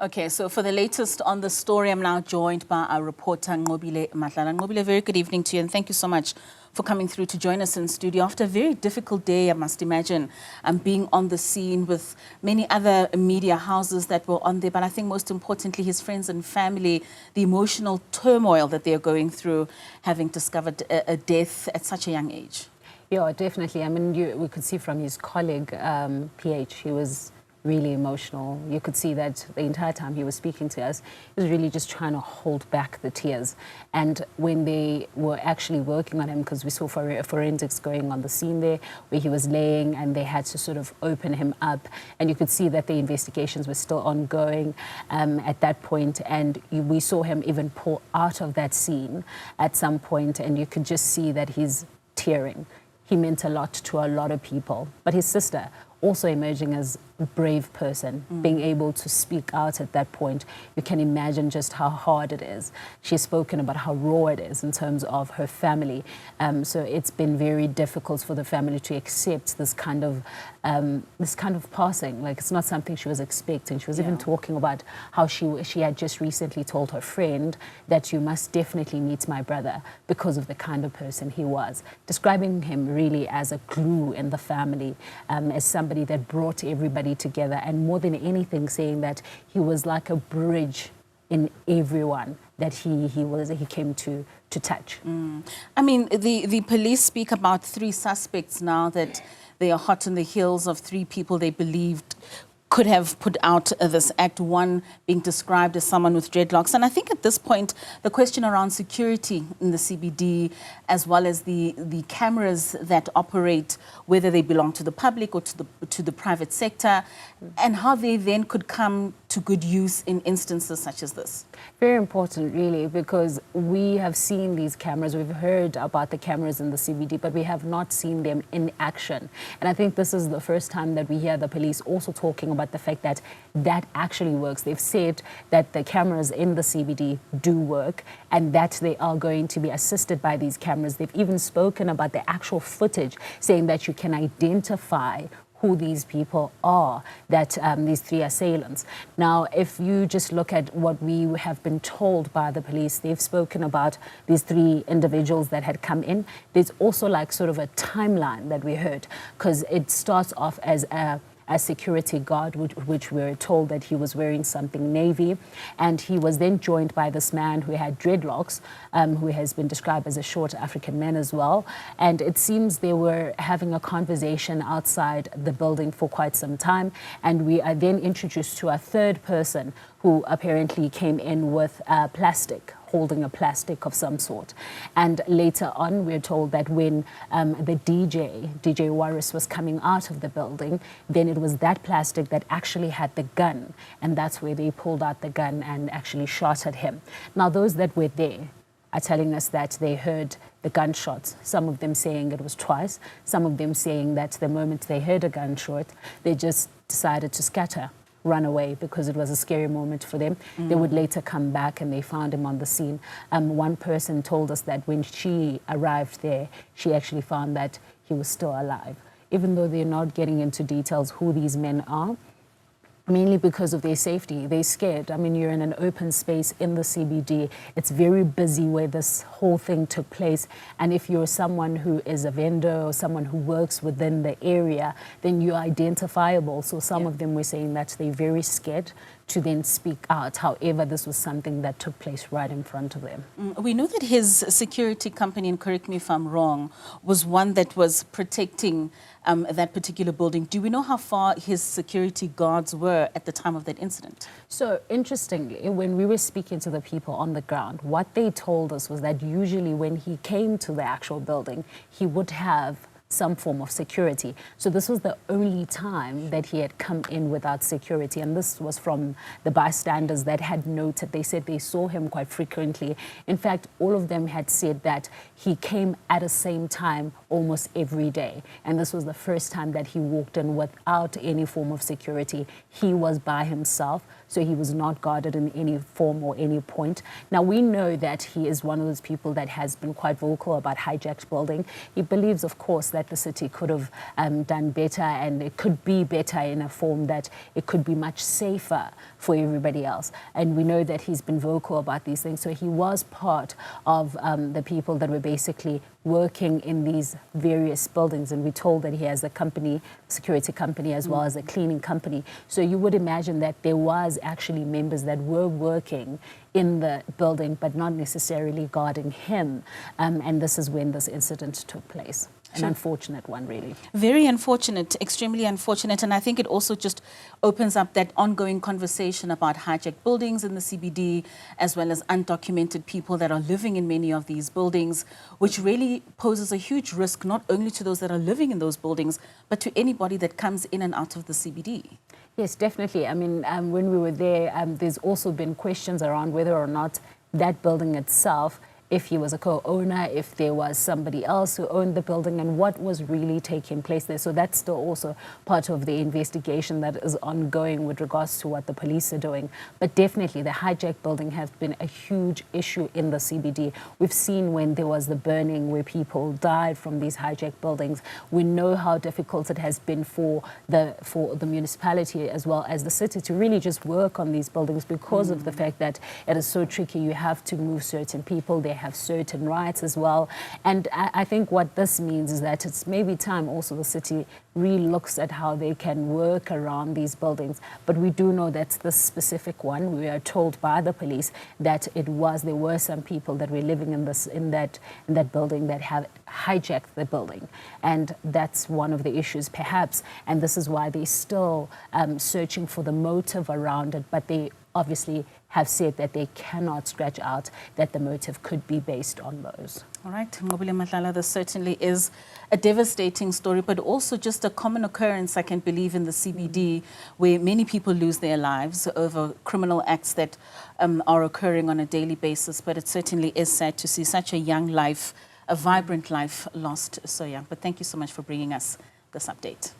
Okay, so for the latest on the story, I'm now joined by our reporter, Nqobile Madlala. Nqobile, very good evening to you, and thank you so much for coming through to join us in studio. After a very difficult day, I must imagine, being on the scene with many other media houses that were on there, but I think most importantly, his friends and family, the emotional turmoil that they're going through, having discovered a death at such a young age. Yeah, definitely. I mean, we could see from his colleague, PH, he was really emotional. You could see that the entire time he was speaking to us, he was really just trying to hold back the tears. And when they were actually working on him, because we saw forensics going on the scene there, where he was laying and they had to sort of open him up, and you could see that the investigations were still ongoing at that point, and we saw him even pull out of that scene at some point, and you could just see that he's tearing. He meant a lot to a lot of people. But his sister, also emerging as a brave person, being able to speak out at that point, you can imagine just how hard it is. She's spoken about how raw it is in terms of her family. So it's been very difficult for the family to accept this kind of passing. Like, it's not something she was expecting. She was even talking about how she had just recently told her friend that you must definitely meet my brother because of the kind of person he was, describing him really as a glue in the family, as somebody that brought everybody together, and more than anything saying that he was like a bridge in everyone that he came to touch. I mean, the police speak about 3 suspects now, that they are hot on the heels of 3 people they believed could have put out this act, one being described as someone with dreadlocks. And I think at this point, the question around security in the CBD, as well as the cameras that operate, whether they belong to the public or to the private sector, and how they then could come to good use in instances such as this. Very important, really, because we have seen these cameras, we've heard about the cameras in the CBD, but we have not seen them in action. And I think this is the first time that we hear the police also talking about the fact that that actually works. They've said that the cameras in the CBD do work and that they are going to be assisted by these cameras. They've even spoken about the actual footage, saying that you can identify who these people are, that these 3 assailants. Now, if you just look at what we have been told by the police, they've spoken about these 3 individuals that had come in. There's also like sort of a timeline that we heard, because it starts off as a security guard, which we were told that he was wearing something navy, and he was then joined by this man who had dreadlocks, who has been described as a short African man as well. And it seems they were having a conversation outside the building for quite some time, and we are then introduced to a 3rd person who apparently came in with plastic, holding a plastic of some sort. And later on, we're told that when the DJ Warras, was coming out of the building, then it was that plastic that actually had the gun. And that's where they pulled out the gun and actually shot at him. Now, those that were there are telling us that they heard the gunshots, some of them saying it was twice, some of them saying that the moment they heard a gunshot, they just decided to scatter, run away, because it was a scary moment for them. They would later come back and they found him on the scene. One person told us that when she arrived there, she actually found that he was still alive. Even though they're not getting into details who these men are, mainly because of their safety. They're scared. I mean, you're in an open space in the CBD. It's very busy where this whole thing took place. And if you're someone who is a vendor or someone who works within the area, then you're identifiable. So some of them were saying that they're very scared to then speak out. However, this was something that took place right in front of them. We know that his security company, and correct me if I'm wrong, was one that was protecting that particular building. Do we know how far his security guards were at the time of that incident? So interestingly, when we were speaking to the people on the ground, what they told us was that usually when he came to the actual building, he would have some form of security. So this was the only time that he had come in without security, and this was from the bystanders that had noted. They said they saw him quite frequently. In fact, all of them had said that he came at the same time almost every day, and this was the first time that he walked in without any form of security. He was by himself, so he was not guarded in any form or any point. Now, we know that he is one of those people that has been quite vocal about Hijacked building. He believes, of course, that that the city could have done better, and it could be better in a form that it could be much safer for everybody else. And we know that he's been vocal about these things. So he was part of the people that were basically working in these various buildings, and we're told that he has a company, security company, as well as a cleaning company. So you would imagine that there was actually members that were working in the building but not necessarily guarding him, and this is when this incident took place. An unfortunate one, really. Very unfortunate, extremely unfortunate. And I think it also just opens up that ongoing conversation about hijacked buildings in the CBD, as well as undocumented people that are living in many of these buildings, which really poses a huge risk, not only to those that are living in those buildings, but to anybody that comes in and out of the CBD. Yes, definitely. I mean, when we were there, there's also been questions around whether or not that building itself, if he was a co-owner, if there was somebody else who owned the building, and what was really taking place there. So that's still also part of the investigation that is ongoing with regards to what the police are doing. But definitely the hijacked building has been a huge issue in the CBD. We've seen when there was the burning where people died from these hijacked buildings. We know how difficult it has been for the municipality as well as the city to really just work on these buildings because of the fact that it is so tricky. You have to move certain people. They have certain rights as well. And I think what this means is that it's maybe time also the city really looks at how they can work around these buildings. But we do know that this specific one, we are told by the police that there were some people that were living in that building that have hijacked the building. And that's one of the issues perhaps. And this is why they're still searching for the motive around it. But they obviously have said that they cannot scratch out that the motive could be based on those. All right, Nqobile Madlala, this certainly is a devastating story, but also just a common occurrence, I can believe, in the CBD, where many people lose their lives over criminal acts that are occurring on a daily basis. But it certainly is sad to see such a young life, a vibrant life lost so young. But thank you so much for bringing us this update.